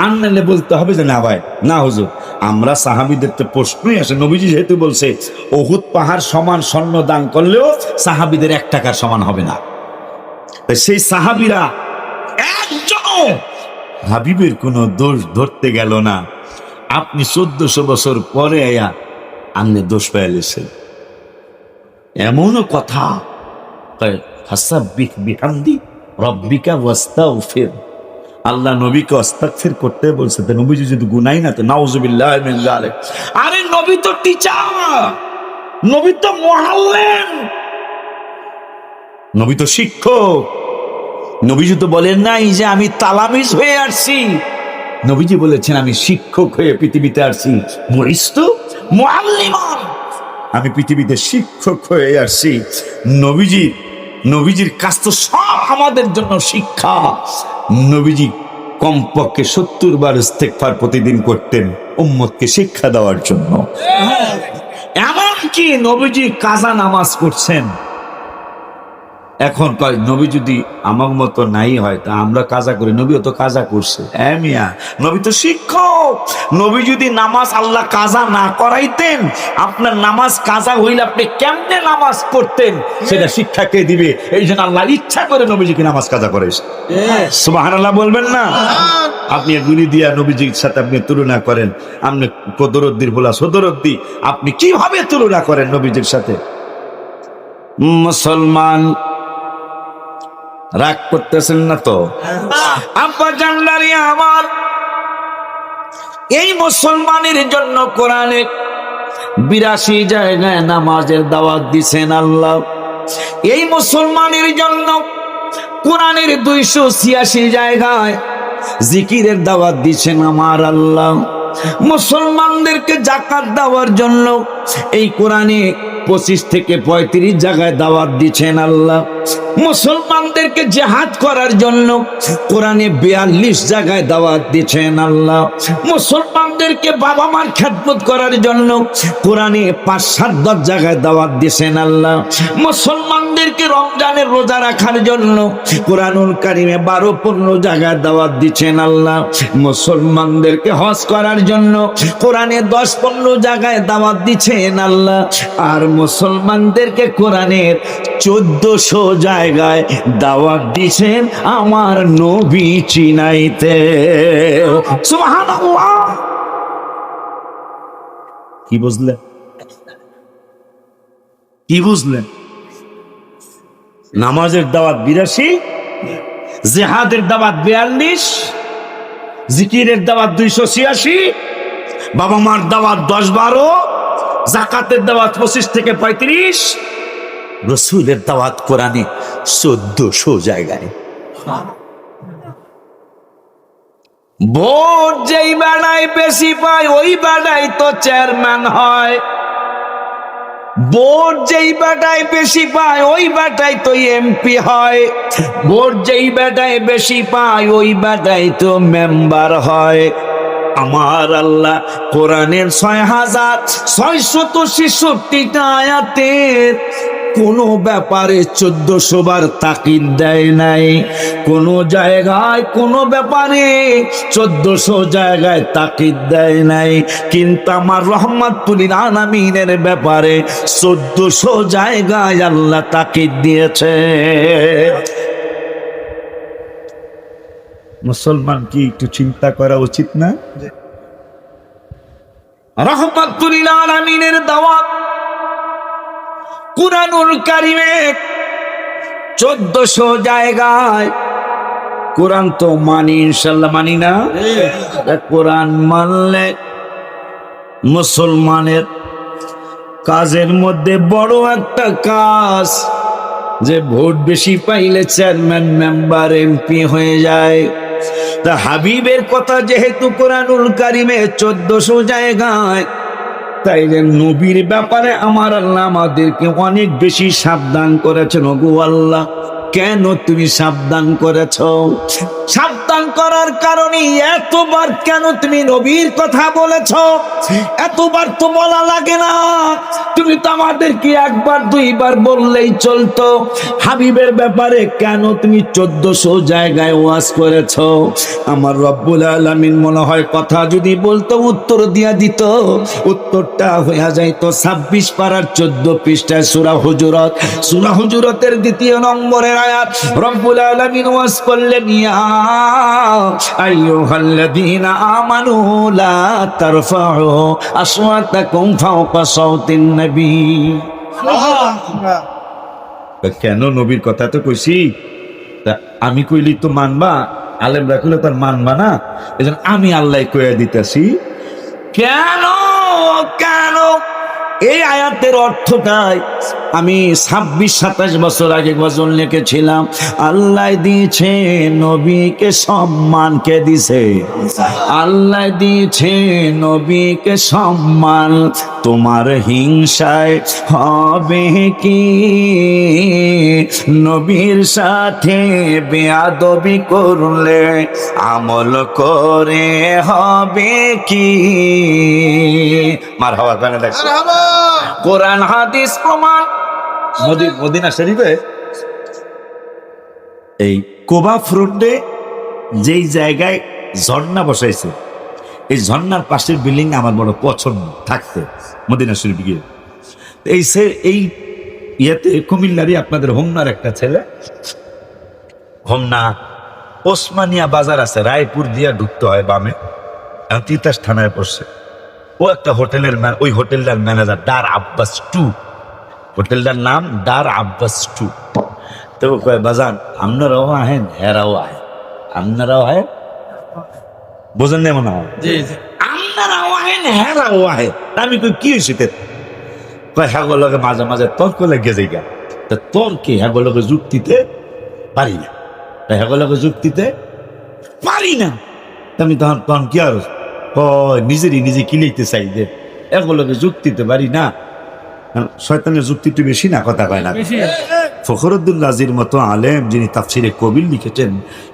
আর নাহলে বলতে হবে যে না ভাই, না হুজুর, আমরা সাহাবীদের তো প্রশ্নই আসে। নবীজি যেহেতু বলছে উহুদ পাহাড় সমান স্বর্ণ দান করলেও সাহাবীদের 1 টাকার সমান হবে না। সেই সাহাবীরা একজন হাবিবের কোনো দোষ ধরতে গেল না। আপনি 1400 বছর পরে আয়া আপনি দোষ পেয়ে গেছেন, এমনও কথা। আল্লাহ নবীকে আস্তাগফির করতে বলছে, নবীজি যদি গুনাই না তো নাউজুবিল্লাহ মিন যালিক। আরে নবী তো টিচার, নবী তো মুআল্লিম, নবী তো শিক্ষক। নবীজি তো বলেন নাই যে আমি তালামিজ হয়ে আসছি, নবীজি বলেছেন আমি শিক্ষক হয়ে পৃথিবীতে আসছি। বুইস্তু মুআল্লিমান, আমি পৃথিবীতে শিক্ষক হয়ে আসছি। নবীজি নবীজির কাজ তো সব আমাদের জন্য শিক্ষা। নবীজি কমপক্ষে 70 বার ইস্তেগফার প্রতিদিন করতেন উম্মতকে শিক্ষা দেওয়ার জন্য। এমনকি নবীজি কাজা নামাজ পড়ছেন। এখন কয় নবী যদি আমার মতো নাই হয় তা আমরা কাজা করি, নবীও তো কাজা করছে। মিয়া, নবী তো শিক্ষক। নবী যদি নামাজ আল্লাহ কাজা না করাইতেন, আপনার নামাজ কাজা হইলে আপনি কেমনে নামাজ পড়তেন সেটা শিক্ষা কে দিবে? এই জন্য আল্লাহ ইচ্ছা করে নবীজিকে নামাজ কাজা করাইছে। সুবহানাল্লাহ বলবেন না? আপনি গুলি দিয়া নবীজির সাথে আপনি তুলনা করেন, আপনি কদরদ্দির বলা সদরদ্দি, আপনি কিভাবে তুলনা করেন নবীজির সাথে? মুসলমান রাগ করতেছেন না তো? আব্বা জানলারি আমার, এই মুসলমানের জন্য কোরআনে 82 জায়গায় নামাজের দাওয়াত দিছেন আল্লাহ। এই মুসলমানের জন্য কোরআনের 286 জায়গায় জিকিরের দাওয়াত দিছেন আমার আল্লাহ। মুসলমানদেরকে যাকাত দেওয়ার জন্য এই কোরআনে 25 থেকে 35 জায়গায় দাওয়াত দিচ্ছেন আল্লাহ। মুসলমানদেরকে জিহাদ করার জন্য কোরআনে 42 জায়গায় দাওয়াত দিচ্ছেন আল্লাহ। মুসলমানদেরকে বাবা মার খেদমত করার জন্য কোরআনে 5-7 জায়গায় দাওয়াত দিচ্ছেন আল্লাহ। মুসলমানদেরকে রমজানের রোজা রাখার জন্য কোরআনুল কারিমে 12-15 জায়গায় দাওয়াত দিচ্ছেন আল্লাহ। মুসলমানদেরকে হজ করার জন্য কোরআনে 10-15 জায়গায় দাওয়াত দিচ্ছেন আল্লাহ। আর মুসলমানদেরকে কোরআনের 1400 জায়গায় দাওয়াত দিছেন আমার নবী চিনাইতে। সুবহানাল্লাহ। কি বুঝলেন? কি বুঝলেন? নামাজের দাওয়াত 82, জিহাদের দাওয়াত 42, জিকিরের দাওয়াত 286, বাবা মার দাওয়াত 10-12, যাকাতের দাওয়াত 25 থেকে 35, রসুলের দাওয়াত কোরআনে 1400 জায়গায়। ভোট যেই বেড়ায় বেশি পায় ওই বেড়ায় তো চেয়ারম্যান হয়। ভোট যেই বেটায় বেশি পায় ওই বেটায় তো এমপি হয়। ভোট যেই বেটায় বেশি পায় ওই বেটায় তো মেম্বার হয়। আমার আল্লাহ কোরআনের 6666 আয়াতের কোন ব্যাপারে 1400 বার তাকিদ দেয় নাই। কোন জায়গায় কোন ব্যাপারে 1400 জায়গায় তাকিদ দেয় নাই, কিন্তু আমার রহমাতুল আলামিনের ব্যাপারে 1400 জায়গায় আল্লাহ তাকিদ দিয়েছে। মুসলমান কি একটু চিন্তা করা উচিত না? রহমাতুল আলামিনের দাওয়াত কুরআনুল কারিমে 1400 জায়গায়। কোরআন তো মানি, ইনশাআল্লাহ মানি না? কোরআন মানলে মুসলমানের কাজের মধ্যে বড় একটা কাজ, যে ভোট বেশি পাইলে চেয়ারম্যান মেম্বার এমপি হয়ে যায়। তা হাবিবের কথা যেহেতু কোরআনুল কারিমে 1400 জায়গায়, তাইলে নবীর ব্যাপারে আমার আল্লাহ আমাদেরকে অনেক বেশি সাবধান করেছেন। ওগো আল্লাহ, কেন তুমি সাবধান করেছ? সাবধান করার কারণে এতবার কেন তুমি নবীর কথা বলেছ? এতবার তো বলা লাগে না, তুমি তো আমাদেরকে 1-2 বললেই চলতো। হাবিবের ব্যাপারে কেন তুমি 1400 জায়গায় ওয়াজ করেছ? আমার রব্বুল আলামিন মনে হয় কথা যদি বলতো উত্তর দিয়া দিত। উত্তরটা হয়ে যাইতো 26 পারার 14 পৃষ্ঠায় সূরা হুজুরাত। সূরা হুজুরাতের 2 নম্বরের আয়াত রব্বুল আলামিন ওয়াজ করলেন, ইয়া আইয়ুহাল্লাযীনা আমানু লা তারফাউ আসওয়াতাকুম ফাওকা সাওতিন নবী। কেন? নবীর কথা তো কইছি, তা আমি কইলি তো মানবা, আলেমরা কইলে তার মানবা না, এজন্য আমি আল্লাহ কইয়া দিতেছি। কেন কেন এই আয়াতের অর্থটাই আমি 26-27 বছর আগে গজল লিখেছিলাম। আল্লাহ দিয়েছে নবীকে সম্মান, কে দিছে? আল্লাহ দিয়েছে নবীকে সম্মান। তোমার হিংসায় হবে কি, নবীর সাথে বেয়াদবি করলে আমল করে হবে কি। মারহাবা গানে দেখো, কোরআন হাদিস প্রমাণ। মদিনা শরীফে এই কোবা ফ্রন্টে যেই জায়গায় ঝর্ণা বসাইছে, এই ঝর্ণার পাশের বিল্ডিং আমার বড় পছন্দ থাকতে মদিনা শরীফ গিয়ে। এই ইয়েতে কুমিল্লারই আপনাদের হোমনার একটা ছেলে, হোমনা ওসমানিয়া বাজার আছে, রায়পুর দিয়া ঢুকতে হয় বামে, তিতাস থানায় পড়ছে। ও একটা হোটেলের ওই হোটেলটার ম্যানেজার, ডার আব্বাস 2, হোটেলটার নাম ডার আব্বাস 2। তো কয় বাজান আপনারাও আহেন, হেরাও আহেন, আপনারাও আহেন, বোঝেন না মনে হয়, আপনারাও আহেন হেরাও আহেন। আমি কই কি হয়েছে? কয় হ্যাগোলকে মাঝে মাঝে তর্ক লেগে যাই গা, তা তর্কে হ্যাগোলকে যুক্তিতে পারি না, হ্যাগোলকে যুক্তিতে পারি না। আমি তখন কি আর নিজেরই নিজে কিলাইতে চাই যে এগুলোকে যুক্তিতে পারি না। শয়তানের যুক্তি একটু বেশি না, কথা কয় না। ফখরুদ্দুল রাজির মতো আলেম, যিনি তাফসিরে কবির লিখেছেন,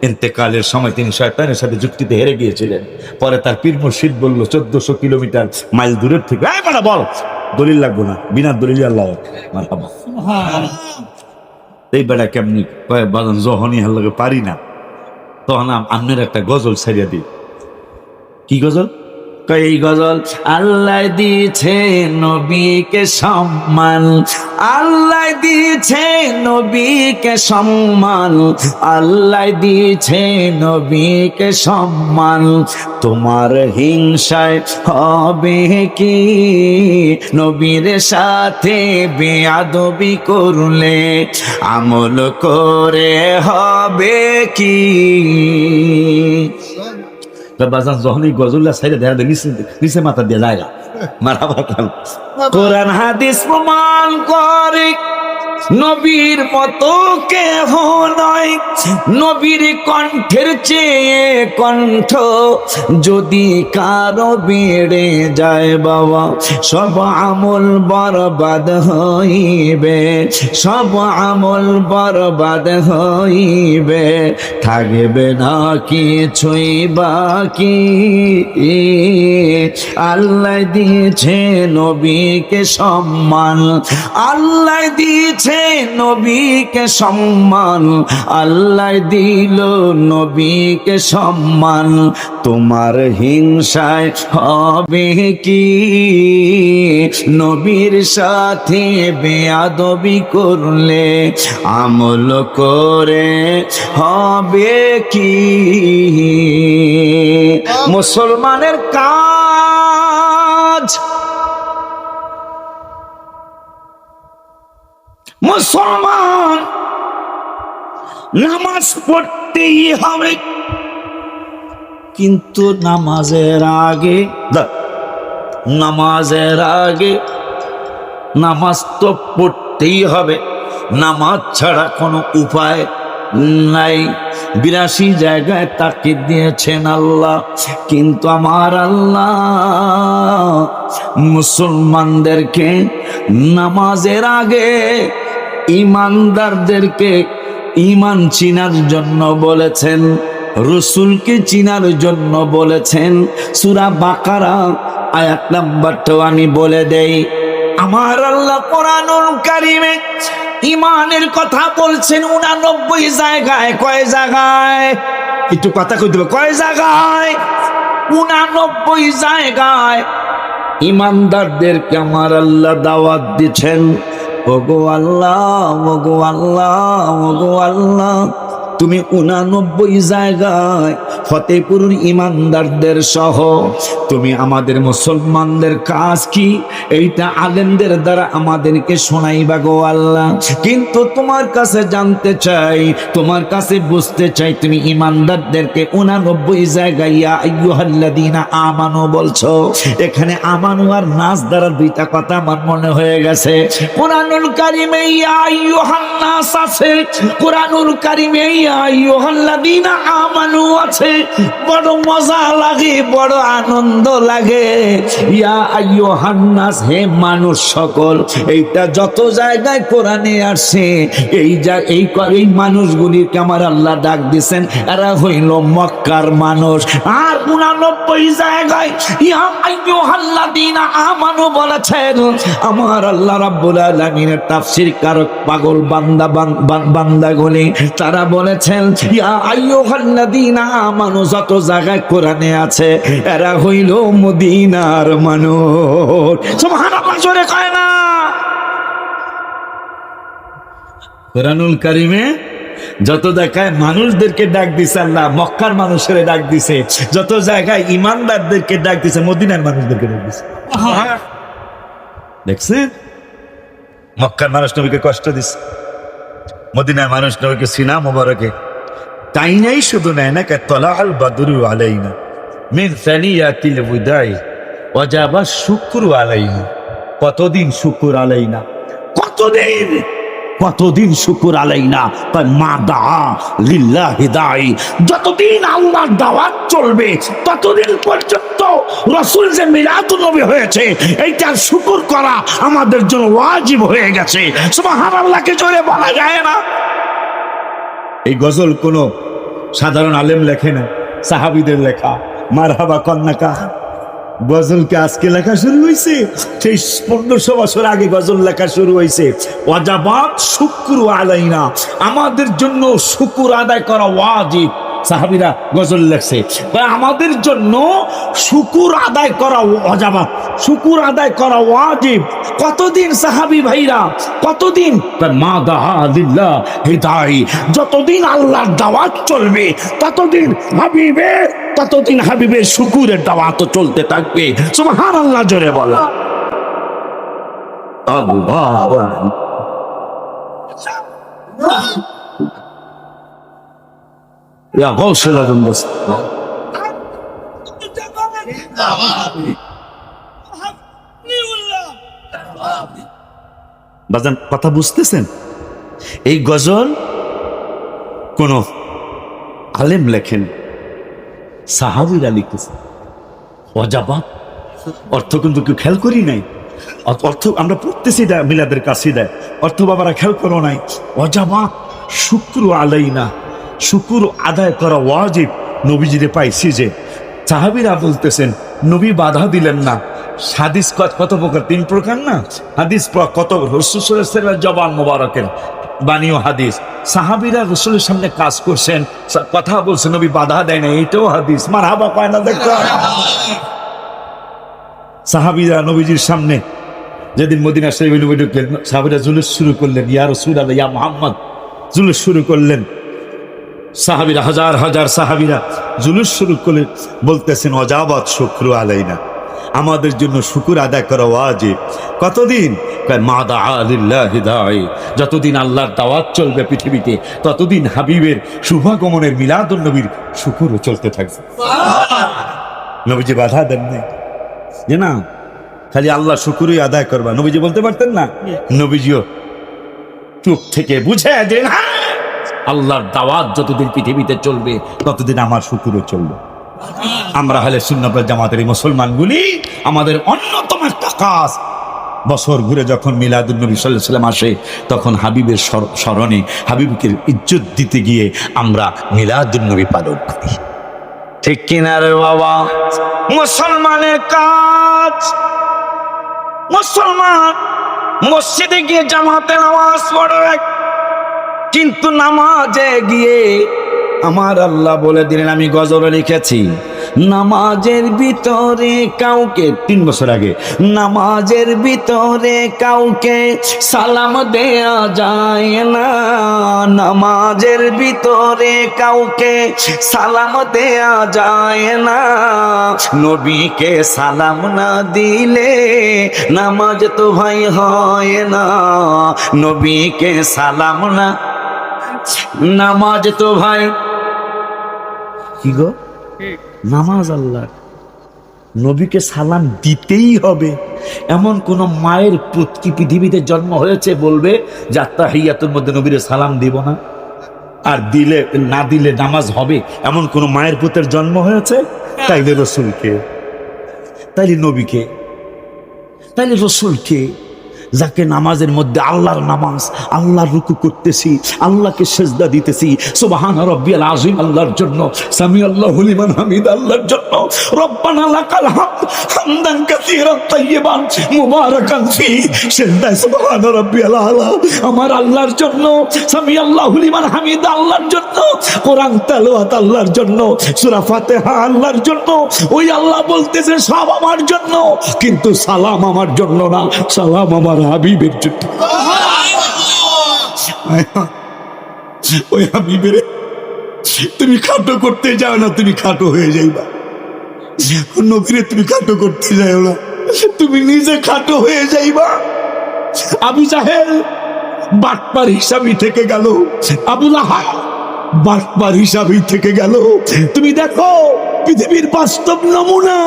ইন্তেকালের সময় তিনি শয়তানের সাথে যুক্তিতে হেরে গিয়েছিলেন। পরে তার পীর মুর্শিদ বলল 1400 কিলোমিটার মাইল দূরের থেকে, বল দলিল লাগবো না, বিনা দলিল আল্লাহ মারহাবা। এই বেড়া কেমনি কয় বাজান যখনই হাল্লাকে পারি না, তখন আপনার একটা গজল ছাড়িয়া দিই। কি গজল? এই গজল, আল্লাহ দিয়েছে নবীকে সম্মান, আল্লাহ দিয়েছে নবীকে সম্মান, আল্লাহ দিয়েছে নবীকে সম্মান, তোমার হিংসায় হবে কি, নবীর সাথে বেয়াদবি করলে আমল করে হবে কি। বাজান যখন এই গজল্লা সাইডে দেখা দেয় নিচে মাথা দিয়ে জায়গা মারা বাতাল। কোরআন হাদিস প্রমাণ করে নবীর মতো কেহ নয়, নবীর কণ্ঠের চেয়ে কণ্ঠ যদি কারো বেড়ে যায় বাবা, সব আমল বরবাদ হইবে, সব আমল বরবাদ হইবে, থাকবে না কিছুই বাকি। আল্লাহ দিয়েছে নবীকে সম্মান, আল্লাহ দিয়েছে নবীকে সম্মান, আল্লাহ দিল নবীকে সম্মান, তোমার হিংসায় হবে কি, নবীর সাথে বেয়াদবি করলে আমল করে হবে কি। মুসলমানের কাজ, মুসলমান নামাজ পড়তেই হবে, কিন্তু নামাজের আগে নামাজ তো পড়তেই হবে, নামাজ ছাড়া কোনো উপায় নাই। 82 জায়গায় তাকে দিয়েছেন আল্লাহ, কিন্তু আমার আল্লাহ মুসলমানদেরকে নামাজের আগে ঈমানদারদেরকে ঈমান চিনার জন্য বলেছেন, রসুলকে চিনার জন্য বলেছেন। সূরা বাকারা আয়াত নাম্বারটাও আমি বলে দেই। আমার আল্লাহ কোরআনুল কারীমে ঈমানের কথা বলছেন 89 জায়গায়। কয় জায়গায়? একটু কথা কই দেবে, কয় জায়গায়? 89 জায়গায় ঈমানদারদেরকে আমার আল্লাহ দাওয়াত দিচ্ছেন, ওগো আল্লাহ, ওগো আল্লাহ, ওগো আল্লাহ, তুমি 89 জায়গায় ফতেপুরের ইমানদারদের সহ তুমি আমাদের মুসলমানদের কাজ কি এইটা আলেমদের দ্বারা আমাদেরকে শোনাইবা গো আল্লাহ। কিন্তু তোমার কাছে জানতে চাই, তোমার কাছে বুঝতে চাই, তুমি ইমানদারদেরকে 89 জায়গায় ইয়া আইয়ুহাল্লাযীনা আমানু বলছো, এখানে আমানু আর নাস দ্বারা দুইটা কথা আমার মনে হয়ে গেছে। কোরআনুল কারীমে ইয়া আইয়ুহান নাস আছে, কোরআনুল কারীমে ইয়া ইয়া আইয়ুহাল্লাযীনা আমানু আছে, বড় মজা লাগে, বড় আনন্দ লাগে। ইয়া আইয়ুহান নাস, হে মানুষ সকল। এইটা যত জায়গায় কোরআনে আসে, এই মানুষগুলিকে আমার আল্লাহ ডাক দিছেন, এরা হইল মক্কার মানুষ। আর 89 জায়গায় ইয়া আইয়ুহাল্লাযীনা আমানু বলেছেন। আমার আল্লাহ রাব্বুল আলামিনের তাফসীর কারক পাগল বান্দাগুলি তারা বলেছেন ইয়া আইয়ুহাল্লাযীনা আমানু যত জায়গায় কোরআনে আছে, এরা হইল মদিনার মানুষ। সুবহানাল্লাহ, জোরে কয় না। কোরআনুল কারিমে যত জায়গায় মানুষদেরকে ডাক দিছে আল্লাহ, মক্কার মানুষের ডাক দিছে। যত জায়গায় ইমানদারদেরকে ডাক দিছে, মদিনার মানুষদেরকে ডাক দিছে। দেখছেন, মক্কার মানুষ নবীকে কষ্ট দিছে, মদিনার মানুষ নবীকে সিনা মোবারকে তাই নাই শুধু নেয় না, কে তলাআল বাদরু আলাইনা মিন সানিয়াতিল বিদাই ওয়াজাবা শুকরু আলাইনা। কতদিন শুকুর আলাইনা, কতদিন শুকুর আলাইনা। তাই মা দা লিল্লাহি দাই, যতদিন আল্লাহর দাওয়াত চলবে ততদিন পর্যন্ত রাসূল যে মিলাদুন নবী হয়েছে, এইটার শুকুর করা আমাদের জন্য ওয়াজিব হয়ে গেছে। সুবহানাল্লাহকে জোরে বলা যায় না। এই গজল কোনো সাধারণ আলেম লেখে না, সাহাবীদের লেখা। মারহাবা কন্নাকা গজলকে আজকে লেখা শুরু হয়েছে, সেই 1500 বছর আগে গজল লেখা শুরু হয়েছে। ওয়াজাবাত শুকরু আলাইনা, আমাদের জন্য শুকুর আদায় করা ওয়াজিব। সাহাবীরা গজল লেখছে, আমাদের জন্য শুকুর আদায় করা ওয়াজাবাত, শুকুর আদায় করা ওয়াজিব। কতদিন সাহাবী ভাইরা, কতদিন? মা দাআ লিল্লাহ হিদাই, যতদিন আল্লাহর দাওয়াত চলবে ততদিন হাবিবের শুকুরের দাওয়াত চলতে থাকবে। সুবহানাল্লাহ, জোরে বলা। আল্লাহ ইয়া গাউসুল আজম বস। বাজান কথা বুঝতেছেন? এই গজল কোন আলেম লেখেন, সাহাবীরা লিখতেছেন। ওয়াজাবাত অর্থ কিন্তু কেউ খেয়াল করি নাই। অর্থ আমরা পড়তেছি দেয় মিলাদের কাছে দেয়, অর্থ বাবারা খেয়াল করো নাই। ওয়াজাবাত শুকরু আলাইনা, শুকুর আদায় করা ওয়াজিব। নবীজিরে পাইছি যে সাহাবীরা বলতেছেন নবী বাধা দিলেন না। হাদিস কত প্রকার? 3 প্রকার না? হাদিস কত? রাসূলের জবান মোবারকের বাণীও হাদিস। সাহাবীরা রাসূলের সামনে কাজ করছেন, কথা বলছেন, নবী বাধা দেয় না, এটাও হাদিস। মারহাবা পায় না? দেখো, সাহাবীরা নবীজির সামনে যেদিন মদিনা শরীফে নবী ঢুকলেন, সাহাবীরা জুলুস শুরু করলেন, ইয়া রাসূলুল্লাহ, ইয়া মুহাম্মদ, জুলুস শুরু করলেন। সাহাবীরা হাজার হাজার সাহাবীরা জুলুস শুরু করে বলতেছেন ওয়াজাবাত শুকরু আলাইনা, আমাদের জন্য শুকুর আদায় করা ওয়াজিব। কতদিন? মা দাআ লিল্লাহি দাই, যতদিন আল্লাহর দাওয়াত চলবে পৃথিবীতে ততদিন হাবিবের শুভাগমনের মিলাদুন নবীর শুকুরও চলতে থাকবে। নবীজি বাধা দেন নাই যে না খালি আল্লাহ শুকুরই আদায় করবা, নবীজি বলতে পারতেন না? নবীজিও চুপ থেকে বুঝে যে না, আল্লাহর দাওয়াত যতদিন পৃথিবীতে চলবে ততদিন আমার শুকুরও চলবে। আমরা হলে সুন্নাত ওয়াল জামাতের মুসলমানগুলি আমাদের অন্যতম একটা কাজ, বছর ঘুরে যখন মিলাদুন নবী সাল্লাল্লাহু আলাইহি ওয়াসাল্লাম আসে তখন হাবিবের স্মরণে হাবিবকে ইজ্জত দিতে গিয়ে আমরা মিলাদুন নবী পালন করি। ঠিক কিনা রে বাবা? মুসলমানের কাজ, মুসলমান মসজিদে গিয়ে জামাতে নামাজ পড়ে, কিন্তু নামাজে গিয়ে আমার আল্লাহ বলে দিলেন, আমি গজলে লিখেছি, নামাজের ভিতরে কাউকে 3 বছর আগে, নামাজের ভিতরে কাউকে সালাম দেয়া যায় না, নামাজের ভিতরে কাউকে সালাম দেয়া যায় না, নবীকে সালাম না দিলে নামাজ তো ভাই হয় না, নবীকে সালাম না, নামাজ তো ভাই কি গো, নামাজ আল্লাহ, নবীকে সালাম দিতেই হবে। এমন কোন মায়ের পুত্র পৃথিবীতে জন্ম হয়েছে বলবে যে আত্তাহিয়াতুর মধ্যে নবীর সালাম দিব না? আর না দিলে নামাজ হবে এমন কোন মায়ের পুতের জন্ম হয়েছে? তাইলে রসুলকে, তাইলে নবীকে, তাইলে রসুলকে, যাকে নামাজের মধ্যে আল্লাহর নামাজ, আল্লাহর রুকু করতেছি, আল্লাহকে সেজদা দিতেছি, সুবহান রাব্বিয়াল আযীম আল্লাহর জন্য, সামি আল্লাহু লিমান হামিদ আল্লাহর জন্য, রব্বানা লাকাল হামদ হামদান কাসীরান তাইয়্যিবান মুবারাকান ফি, সেজদায় সুবহান রাব্বিয়াল আলা আমার আল্লাহর জন্য, সামি আল্লাহু লিমান হামিদ আল্লাহর জন্য, কোরআন তেলাওয়াত আল্লাহর জন্য, সূরা ফাতিহা আল্লাহর জন্য। ওই আল্লাহ বলতেছে সব আমার জন্য, কিন্তু সালাম আমার জন্য না, সালাম আমার হাবিবের জন্য। ওই হাবিবের তুমি খাটো করতে যাও না, তুমি খাটো হয়ে যাইবা। নবীরে তুমি খাটো করতে যাও না, তুমি নিজে খাটো হয়ে যাইবা। আবু জাহেল বাটপার হিসাবই থেকে গেল, আবু লাহাব বাটপার হিসাবই থেকে গেল। তুমি দেখো পৃথিবীর বাস্তব নমুনা,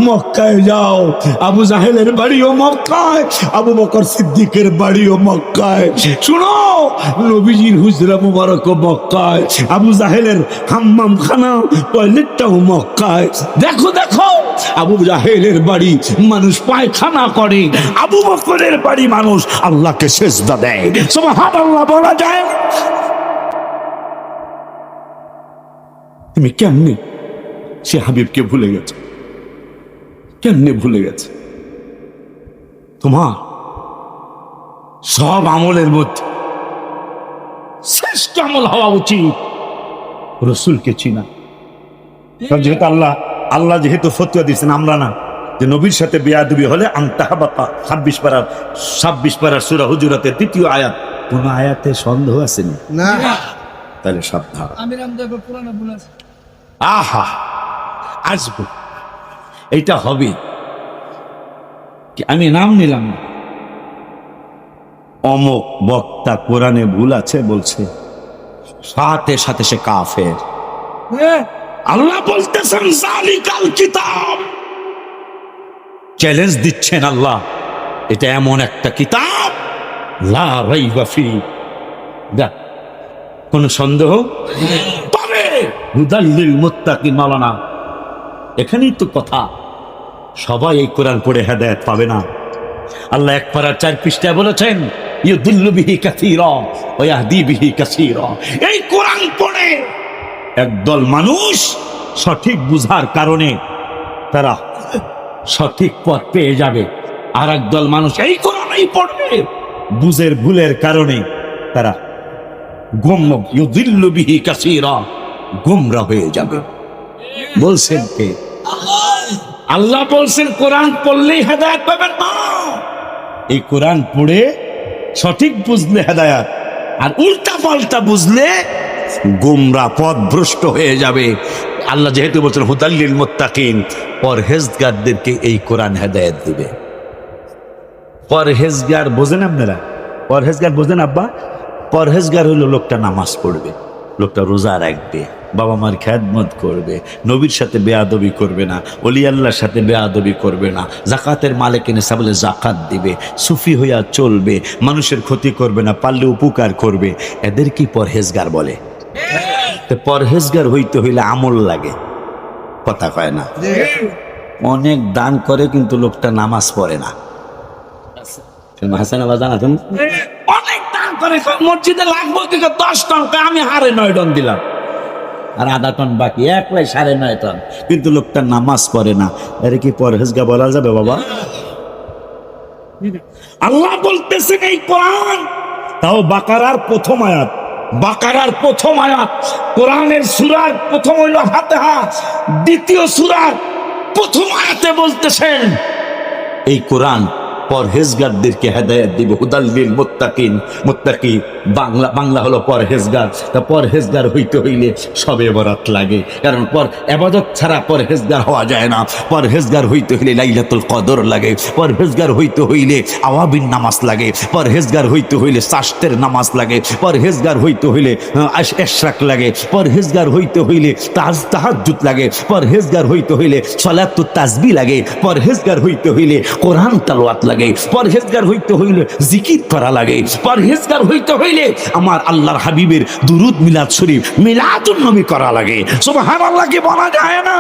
মক্কায় যাও, আবু জাহেলের বাড়িও মক্কায়, আবু বকর সিদ্দিকের বাড়িও মক্কায়। শুনো, নবীজির হুজরা মুবারকও মক্কায়, আবু জাহেলের হাম্মাম খানা টয়লেটটাও মক্কায়। দেখো দেখো, আবু জাহেলের বাড়ি মানুষ পায়খানা করে, আবু বকরের বাড়ি মানুষ আল্লাহকে সেজদা দেয়। সুবহানাল্লাহ বলা যায়। তুমি কেমনে সে হাবিবকে ভুলে গেছে? কেমনে ভুলে গেছে? তোমার সব আমলের মধ্যে শ্রেষ্ঠ আমল হওয়া উচিত রসুলকে চিনা। যেহেতু আল্লাহ যেহেতু ফতোয়া দিয়েছেন, আমরা না, যে নবীর সাথে বেয়াদবি হলে আনতাহাবাতা 26 পারার সূরা হুজুরাতের 3য় আয়াত। কোন আয়াতে সন্দেহ আছে না? তাহলে সাবধান। আহা, আসবো, এইটা হবে কি? আমি নাম নিলাম না, অমুক বক্তা কোরআনে ভুল আছে বলছে, সাথে সাথে সে কাফের। আল্লাহ বলতেছেন যালিকাল কিতাব, চ্যালেঞ্জ দিচ্ছেন আল্লাহ, এটা এমন একটা কিতাব লা রাইবা ফি, কোন সন্দেহ তবে হুদাল লিল মুত্তাকিন। মাওলানা এখানেই তো কথা, সবাই এই কোরআন পড়ে হেদায়েত পাবে না। আল্লাহ 1 পারার 4 পৃষ্ঠায় বলেছেন ইউদিল্লু বিহি কাসীরা ওয়া ইয়াহদি বিহি কাসীরা। এই কোরআন পড়ে একদল মানুষ সঠিক বুঝার কারণে তারা সঠিক পথ পেয়ে যাবে, আর একদল মানুষ এই কোরআনই পড়বে বুঝের ভুলের কারণে তারা ইউদিল্লু বিহি কাসীরা, গোমরা হয়ে যাবে। বলছেন কে? আল্লাহ বলছেন কোরআন পড়লেই হেদায়েত পাবেন না। এই কোরআন পড়ে সঠিক বুঝলে হেদায়েত, আর উল্টা পাল্টা বুঝলে গোমরা পথভ্রষ্ট হয়ে যাবে। আল্লাহ যেহেতু বলছেন হুদাল লিল মুত্তাকিন, পরহেজগারদেরকে এই কোরআন হেদায়েত দিবে। পরহেজগার বোঝেন আপনারা? পরহেজগার বোঝেন আব্বা? পরহেজগার হইল লোকটা নামাজ পড়বে, লোকটা রোজা রাখবে, বাবা মার খেদমত করবে, নবীর সাথে বেয়াদবি করবে না, ওলি আল্লাহর সাথে বেয়াদবি করবে না, জাকাতের মালিক নিসাবে জাকাত দিবে, সুফি হইয়া চলবে, মানুষের ক্ষতি করবে না, পারলে উপকার করবে, এদের কি পরহেজগার বলে? পরহেজগার হইতে হইলে আমল লাগে, কথা কয় না। অনেক দান করে কিন্তু লোকটা নামাজ পড়ে না। হাসান আবার জানাতেন অনেক দান করে, মসজিদে লাগবো 10 টন, আমি হারে 9 টন দিলাম, আর আধা টন বাকি, 1.9 টন, কিন্তু লোকটা নামাজ পড়ে না। এর কি পরহেজগার বলা যাবে বাবা? আল্লাহ বলতেছেন এই কোরআন, তাও বাকারার প্রথম আয়াত, বাকারার প্রথম আয়াত, কোরআনের সূরার প্রথম হইল ফাতিহা, দ্বিতীয় সূরার প্রথম আয়াতে বলতেছেন এই কোরআন পরহেজগারদেরকে হেদায়েত দিব। হুদাল লিল মুত্তাকিন, মুত্তাকি বাংলা হলো পরহেজগার। তা পরহেজগার হইতে হইলে সবে বরাত লাগে, কারণ ইবাদত ছাড়া পরহেজগার হওয়া যায় না। পরহেজগার হইতে হইলে লাইলাতুল কদর লাগে, পরহেজগার হইতে হইলে আওয়াবিন নামাজ লাগে, পরহেজগার হইতে হইলে সাস্তের নামাজ লাগে, পরহেজগার হইতে হইলে ইশরাক লাগে, পরহেজগার হইতে হইলে তাহাজ্জুদ লাগে, পরহেজগার হইতে হইলে সালাতুত তাসবিহ লাগে, পরহেজগার হইতে হইলে কোরআন তেলাওয়াত লাগে, পরহেজগার হইতে হইলে জিকির করা লাগে, পরহেজগার হইতে হইলে হইলে আমার আল্লাহর হাবিবের দুরুদ মিলাদ শরীফ মিলাদুন নবী করা লাগে। সুবহানাল্লাহ কি বলা যায় না?